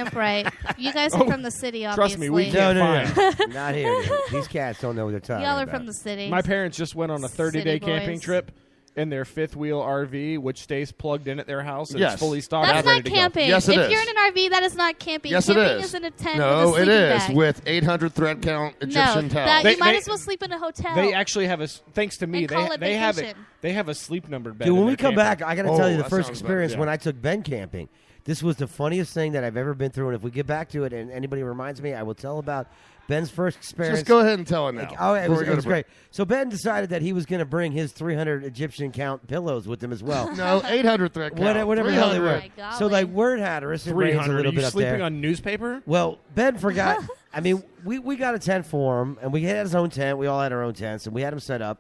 camp right. You guys are from the city, Trust obviously. me, we can't find. Not here. Dude. These cats don't know what they're talking Y'all are about. from the city. My parents just went on a 30-day City camping boys. trip in their fifth-wheel RV, which stays plugged in at their house and Yes. it's fully stocked. That's and ready not to go. camping. Yes, it if is. you're in an RV, that is not camping. Yes, it camping is. is in a tent No, with a it sleeping is bag. with 800 thread count Egyptian no, towels. you might They- as well sleep in a hotel. They actually have thanks to me, And call it they have it. vacation. They have a sleep numbered bed. Dude, when in we their come camper. back, I got to tell you the that first sounds experience better. when I took Ben camping. This was the funniest thing that I've ever been through, and if we get back to it and anybody reminds me, I will tell about Ben's first experience. Just go ahead and tell it now. Oh, it before was, we go it to was break. great. So Ben decided that he was going to bring his 300 Egyptian count pillows with him as well. No, 800 thread count. Whatever the hell they 300. were. my golly. So like word had us, it rains a 300. little Are bit you up sleeping there. on newspaper? Well, Ben forgot. I mean, we got a tent for him, and we had his own tent. We all had our own tents, and we had him set up.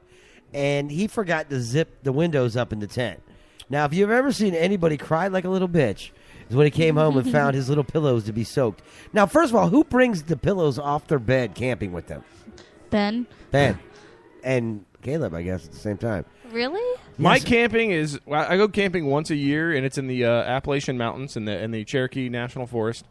And he forgot to zip the windows up in the tent. Now, if you've ever seen anybody cry like a little bitch, is when he came home and found his little pillows to be soaked. Now, first of all, who brings the pillows off their bed camping with them? Ben, Ben. And Caleb, I guess, at the same time. really? My camping is. Well, I go camping once a year, and it's in the Appalachian Mountains in the Cherokee National Forest,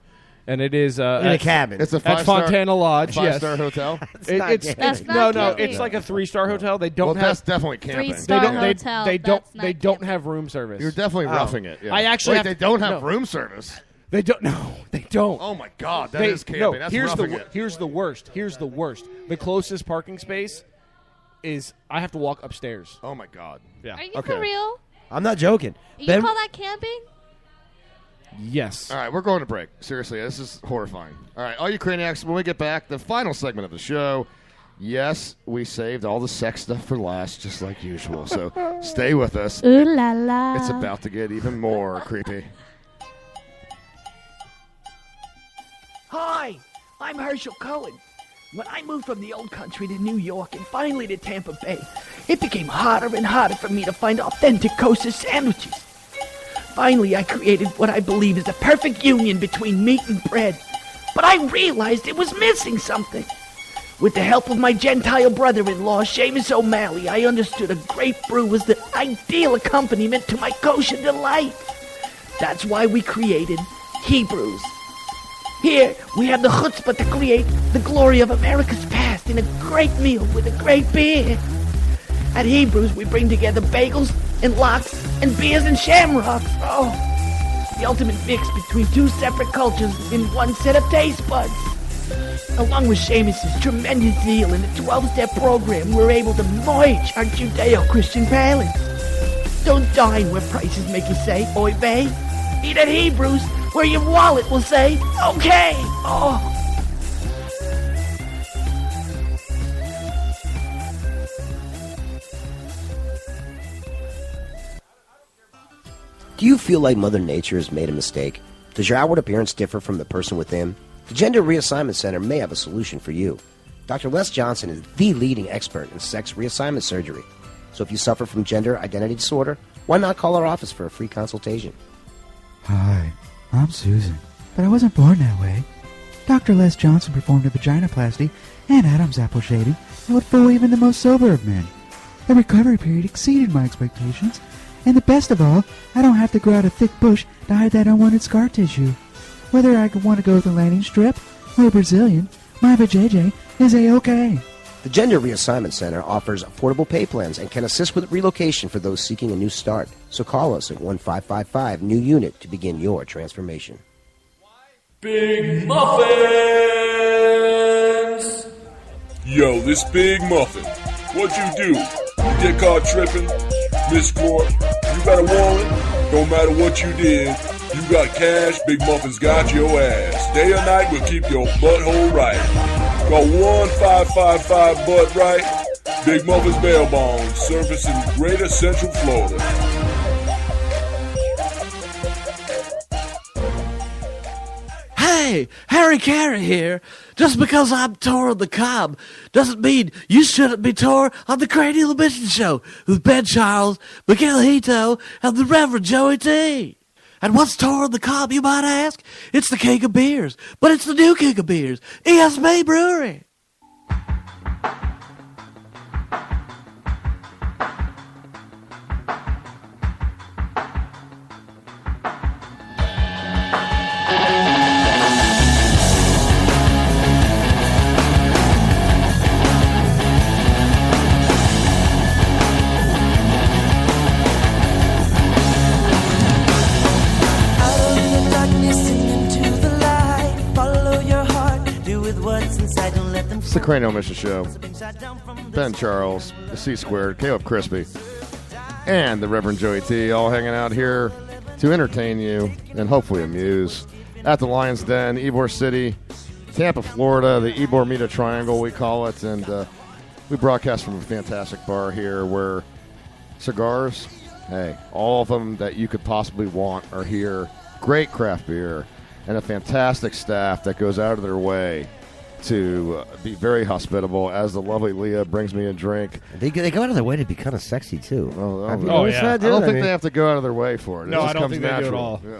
and it is In a cabin. It's a at five-star Fontana Lodge. Yes, five-star hotel. not it's camping. That's not no, camping. it's like a 3-star hotel. They don't Well, have. that's definitely camping. 3-star They don't. hotel. They don't. That's not They don't camping. have room service. You're definitely roughing it. Yeah. I actually Wait, have they to- don't have no. room service. They don't. No, they don't. Oh my God, that is camping. No, That's here's roughing the it. here's the worst. Here's the worst. The closest parking space is I have to walk upstairs. Oh my God. Yeah. Are you Okay. for real? I'm not joking. You Ben, call that camping? Yes. All right, we're going to break. Seriously, this is horrifying. All right, all you Craniacs, when we get back, the final segment of the show. Yes, we saved all the sex stuff for last, just like usual. So stay with us. Ooh la la. It's about to get even more creepy. Hi, I'm Herschel Cohen. When I moved from the old country to New York and finally to Tampa Bay, it became harder and harder for me to find authentic kosher sandwiches. Finally, I created what I believe is the perfect union between meat and bread. But I realized it was missing something. With the help of my Gentile brother-in-law, Seamus O'Malley, I understood a great brew was the ideal accompaniment to my kosher delight. That's why we created Hebrews. Here, we have the chutzpah to create the glory of America's past in a great meal with a great beer. At Hebrews, we bring together bagels and lox and beers and shamrocks. Oh, the ultimate mix between two separate cultures in one set of taste buds. Along with Seamus's tremendous zeal in the 12-step program, we're able to merge our Judeo-Christian palates. Don't dine where prices make you say, oy vey. Eat at Hebrews, where your wallet will say, okay. Oh. Do you feel like Mother Nature has made a mistake? Does your outward appearance differ from the person within? The Gender Reassignment Center may have a solution for you. Dr. Les Johnson is the leading expert in sex reassignment surgery. So if you suffer from gender identity disorder, why not call our office for a free consultation? Hi, I'm Susan, but I wasn't born that way. Dr. Les Johnson performed a vaginoplasty and Adam's apple shading that would fool even the most sober of men. The recovery period exceeded my expectations, and the best of all, I don't have to grow out a thick bush to hide that unwanted scar tissue. Whether I want to go with a landing strip or a Brazilian, my vajayjay is A-OK. The Gender Reassignment Center offers affordable pay plans and can assist with relocation for those seeking a new start. So call us at 1-555-NEW-UNIT to begin your transformation. Big Muffins! Yo, this Big Muffin. What'd you do? You get caught tripping? Miss Court? You got a warrant? Don't matter what you did. You got cash, Big Muffin's got your ass. Day or night, we'll keep your butthole right. Call 1-555-BUTT-RIGHT. Big Muffin's Bail Bonds, servicing Greater Central Florida. Hey, Harry Carey here. Just because I'm Tor on the Cobb doesn't mean you shouldn't be Tor on the Cranial Emission Show with Ben Charles, Miguel Hito, and the Reverend Joey T. And what's Tor on the Cobb, you might ask? It's the king of beers, but it's the new king of beers, ESB Brewery. It's the Cranial Mission Show. Ben Charles, the C Squared, Caleb Crispy, and the Reverend Joey T, all hanging out here to entertain you and hopefully amuse at the Lions Den, Ybor City, Tampa, Florida, the Ybor Meta Triangle, we call it. And we broadcast from a fantastic bar here where cigars, hey, all of them that you could possibly want are here. Great craft beer and a fantastic staff that goes out of their way to be very hospitable as the lovely Leah brings me a drink. They go out of their way to be kind of sexy, too. Have you Oh, noticed yeah. that, dude? I don't think they have to go out of their way for it. No, It I just don't comes think they do at natural. all. Yeah.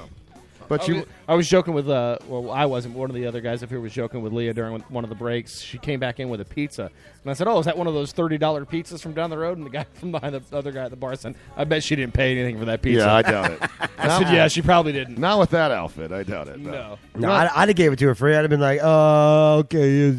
But I was joking with, well, I wasn't. One of the other guys up here was joking with Leah during one of the breaks. She came back in with a pizza. And I said, oh, is that one of those $30 pizzas from down the road? And the guy from behind the other guy at the bar said, I bet she didn't pay anything for that pizza. Yeah, I doubt it. I said, yeah, she probably didn't. Not with that outfit. I doubt it. No. No, I'd have gave it to her free. I'd have been like, oh, okay,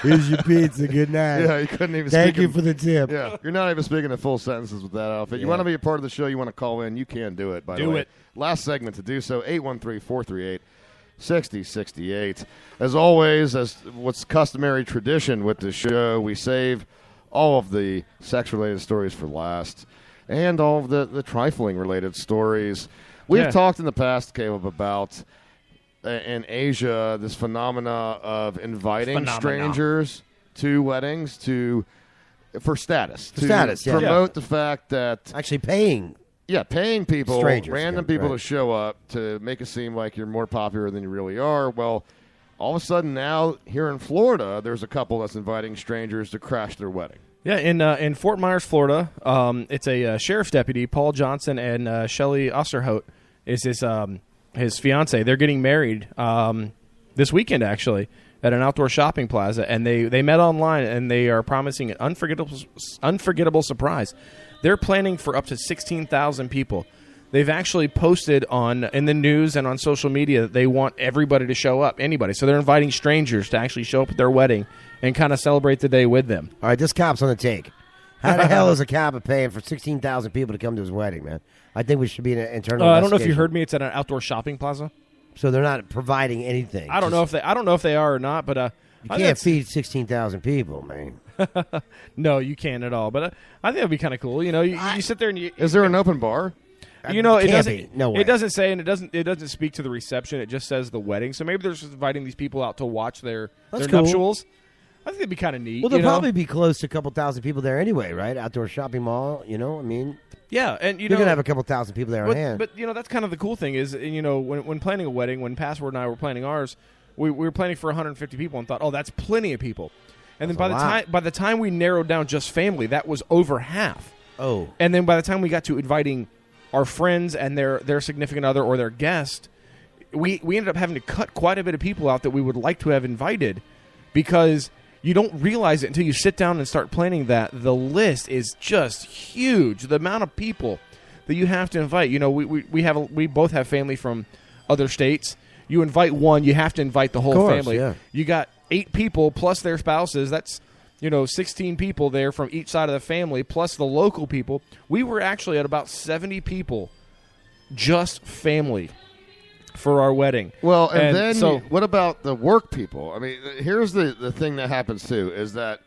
here's your pizza. Good night. Yeah, you couldn't even Thank speak you for the tip. Yeah, you're not even speaking in full sentences with that outfit. You want to be a part of the show, you want to call in, you can do it, by the Do way. it. Last segment to do so, 813-438-6068. As always, as what's customary tradition with the show, we save all of the sex-related stories for last and all of the trifling-related stories. We've talked in the past, Caleb, about in Asia this phenomena of inviting strangers to weddings for status. To promote the fact that actually paying people, strangers, random people to show up to make it seem like you're more popular than you really are. Well, all of a sudden now here in Florida, there's a couple that's inviting strangers to crash their wedding. Yeah, in Fort Myers, Florida, it's a sheriff's deputy, Paul Johnson, and Shelley Osterhout is his fiance. They're getting married this weekend, actually, at an outdoor shopping plaza, and they met online, and they are promising an unforgettable surprise. They're planning for up to 16,000 people. They've actually posted in the news and on social media that they want everybody to show up, anybody. So they're inviting strangers to actually show up at their wedding and kind of celebrate the day with them. All right, this cop's on the take. How the hell is a cop paying for 16,000 people to come to his wedding, man? I think we should be in an internal I don't know if you investigation. heard me. It's at an outdoor shopping plaza. So they're not providing anything. I don't know if they are or not, but you can't feed 16,000 people, man. No, you can't at all. But I think that'd be kind of cool. You know, you sit there and is there an open bar? You know, it Can't doesn't. be. No way. It doesn't say, and it doesn't speak to the reception. It just says the wedding. So maybe they're just inviting these people out to watch their That's cool. nuptials. I think that'd be kind of neat. Well, there'll probably be close to a couple thousand people there anyway, right? Outdoor shopping mall, I mean. Yeah, and you're going to have a couple thousand people there on hand. But, that's kind of the cool thing is, when planning a wedding, when Password and I were planning ours, we were planning for 150 people and thought, oh, that's plenty of people. And then by the time we narrowed down just family, that was over half. Oh. And then by the time we got to inviting our friends and their significant other or their guest, we ended up having to cut quite a bit of people out that we would like to have invited because you don't realize it until you sit down and start planning that the list is just huge. The amount of people that you have to invite. We both have family from other states. You invite one, you have to invite the whole family. Yeah. You got 8 people plus their spouses. That's 16 people there from each side of the family, plus the local people. We were actually at about 70 people, just family, for our wedding. Well, and then what about the work people? I mean, here's the thing that happens, too, is that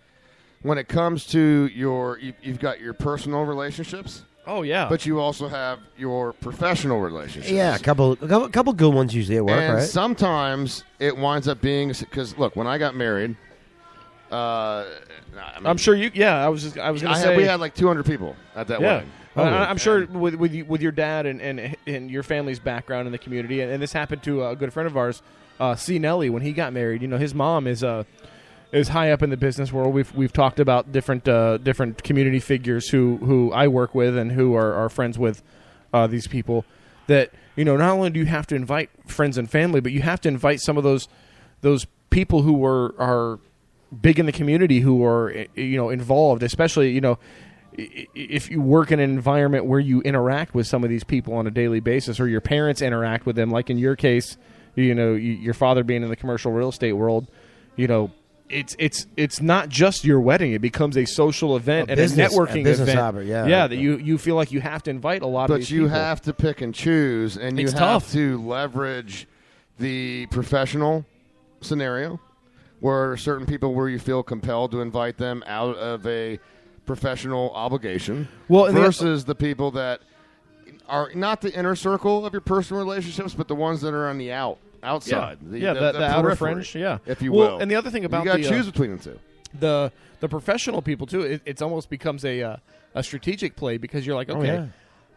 when it comes to you've got your personal relationships. Oh, yeah. But you also have your professional relationships. Yeah, a couple good ones usually at work, and right? sometimes it winds up being, because, look, when I got married, I'm sure you. Yeah, I was going to say we had like 200 people at that wedding. I'm sure with your dad and your family's background in the community, and this happened to a good friend of ours, C. Nelly, when he got married. His mom is high up in the business world. We've talked about different community figures who I work with and who are friends with these people. That not only do you have to invite friends and family, but you have to invite some of those people who are big in the community, who are involved, especially if you work in an environment where you interact with some of these people on a daily basis, or your parents interact with them, like in your case, your father being in the commercial real estate world, it's not just your wedding; it becomes a social event and a networking event. That you feel like you have to invite a lot of these people. But you have to pick and choose, and you have to leverage the professional scenario, where certain people where you feel compelled to invite them out of a professional obligation, Well, and versus the people that are not the inner circle of your personal relationships, but the ones that are on the outside. the outer periphery, fringe, yeah. if you Well, will. and the other thing about you got to the, choose between the two. the professional people too, it's almost becomes a strategic play because you're like, okay, yeah.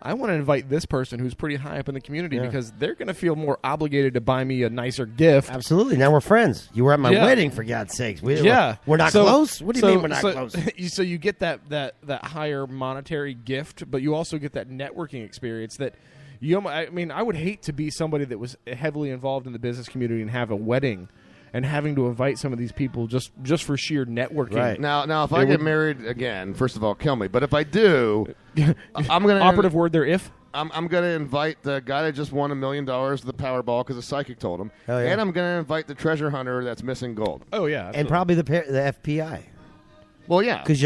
I want to invite this person who's pretty high up in the community Yeah. because they're going to feel more obligated to buy me a nicer gift. Absolutely. Now we're friends. You were at my Yeah. wedding, for God's sakes. We're not So- close? What do you so- mean we're not so- close? So you get that higher monetary gift, but you also get that networking experience that I mean, I would hate to be somebody that was heavily involved in the business community and have a wedding and having to invite some of these people just for sheer networking. Right. Now, if It I get would- married again, first of all, kill me. But if I do, I'm going to Operative word there, if. I'm going to invite the guy that just won $1 million of the Powerball because a psychic told him, Hell yeah. and I'm going to invite the treasure hunter that's missing gold. Oh, yeah. And probably the FPI. Well, yeah. Because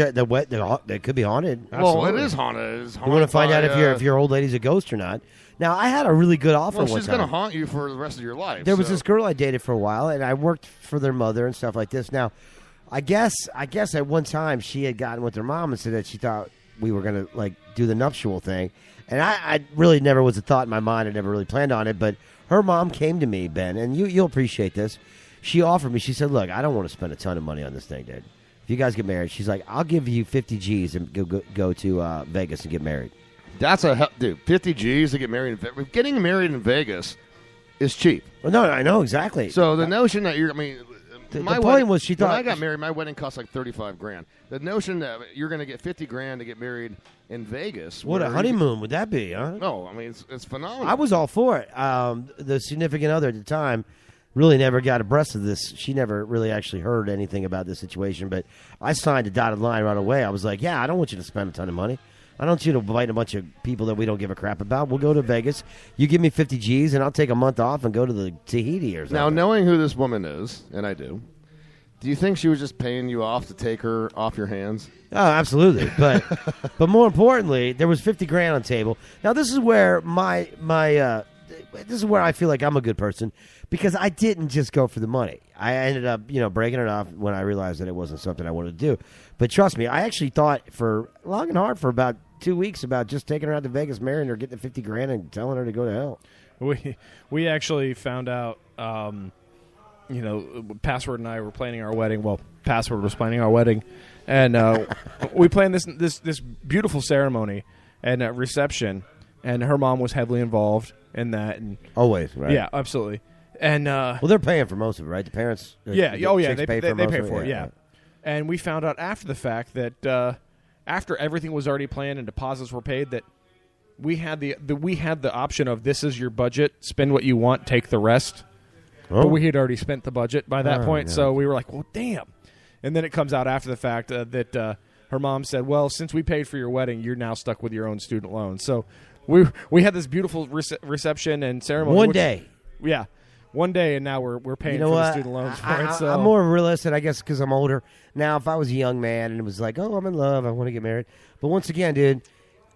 they could be haunted. Well, it is haunted. It's You want to find haunted out by, if your old lady's a ghost or not. Now, I had a really good offer Well, one she's time. going to haunt you for the rest of your life. There was so- this girl I dated for a while, and I worked for their mother and stuff like this. Now, I guess at one time she had gotten with her mom and said that she thought we were going to do the nuptial thing, and I really never was a thought in my mind. I never really planned on it, but her mom came to me, Ben, and you'll appreciate this. She offered me. She said, "Look, I don't want to spend a ton of money on this thing, dude. If you guys get married," she's like, "I'll give you 50 G's and go to Vegas and get married." That's dude. 50 G's to get married. Getting married in Vegas is cheap. Well, no, I know exactly. So the notion that the point wedding, was she when thought- I got married, my wedding cost like $35,000. The notion that you're going to get $50,000 to get married in Vegas. What a where honeymoon would that be, huh? No, I mean it's phenomenal. I was all for it. The significant other at the time really never got abreast of this. She never really actually heard anything about this situation, but I signed a dotted line right away. I was like, yeah, I don't want you to spend a ton of money. I don't want you to invite a bunch of people that we don't give a crap about. We'll go to Vegas. You give me 50 G's, and I'll take a month off and go to the Tahiti or something. Now, knowing who this woman is, and I do you think she was just paying you off to take her off your hands? Oh, absolutely. But more importantly, there was $50,000 on the table. Now, this is where this is where I feel like I'm a good person because I didn't just go for the money. I ended up, breaking it off when I realized that it wasn't something I wanted to do. But trust me, I actually thought for long and hard for about 2 weeks about just taking her out to Vegas, marrying her, getting the $50,000, and telling her to go to hell. We actually found out, Password and I were planning our wedding. Well, Password was planning our wedding, and we planned this beautiful ceremony and reception, and her mom was heavily involved in that. And Always, right? yeah, absolutely. And Well, they're paying for most of it, right? The parents. yeah, the oh yeah, chicks they pay pay most of for it. Yeah, and we found out after the fact that after everything was already planned and deposits were paid, that we had the option of this is your budget, spend what you want, take the rest. Oh. But we had already spent the budget by that Oh, point, yeah. so we were like, well, damn. And then it comes out after the fact that her mom said, well, since we paid for your wedding, you're now stuck with your own student loans. So we had this beautiful reception and ceremony. One day. Yeah. One day, and now we're paying You know for what? the student loans for it. So I'm more realistic, I guess, because I'm older. Now, if I was a young man and it was like, oh, I'm in love, I want to get married. But once again, dude,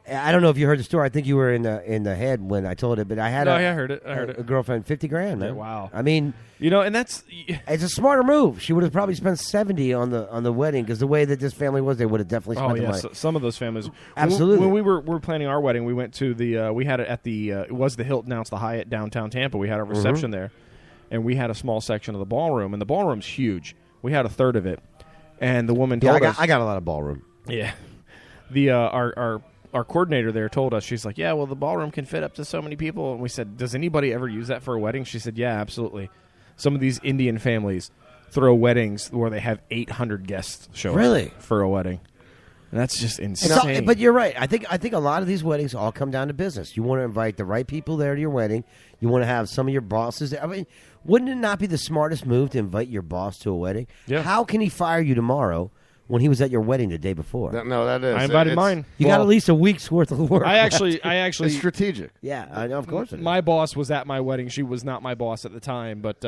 I don't know if you heard the story. I think you were in the head when I told it, but I had I heard it. I heard a it. girlfriend, $50,000, man. Yeah, wow. I mean, And that's it's a smarter move. She would have probably spent $70 on the wedding because the way that this family was, they would have definitely spent oh the yeah, money. some of those families. Absolutely. When we were planning our wedding, we went to we had it at it was the Hilton, now it's the Hyatt downtown Tampa. We had a reception there, and we had a small section of the ballroom, and the ballroom's huge. We had a third of it, and the woman Yeah, told us, I got a lot of ballroom. yeah, our coordinator there told us, she's like, yeah, well, the ballroom can fit up to so many people, and we said, does anybody ever use that for a wedding? She said, yeah, absolutely. Some of these Indian families throw weddings where they have 800 guests show up Really? for a wedding. And that's just It's insane. all- but you're right. I think a lot of these weddings all come down to business. You want to invite the right people there to your wedding. You want to have some of your bosses there. I mean, wouldn't it not be the smartest move to invite your boss to a wedding? Yeah. How can he fire you tomorrow when he was at your wedding the day before? No, that is. I invited it's- mine. You got at least a week's worth of work. I actually, It's strategic. yeah, I know. Of course, it is. my boss was at my wedding. She was not my boss at the time, but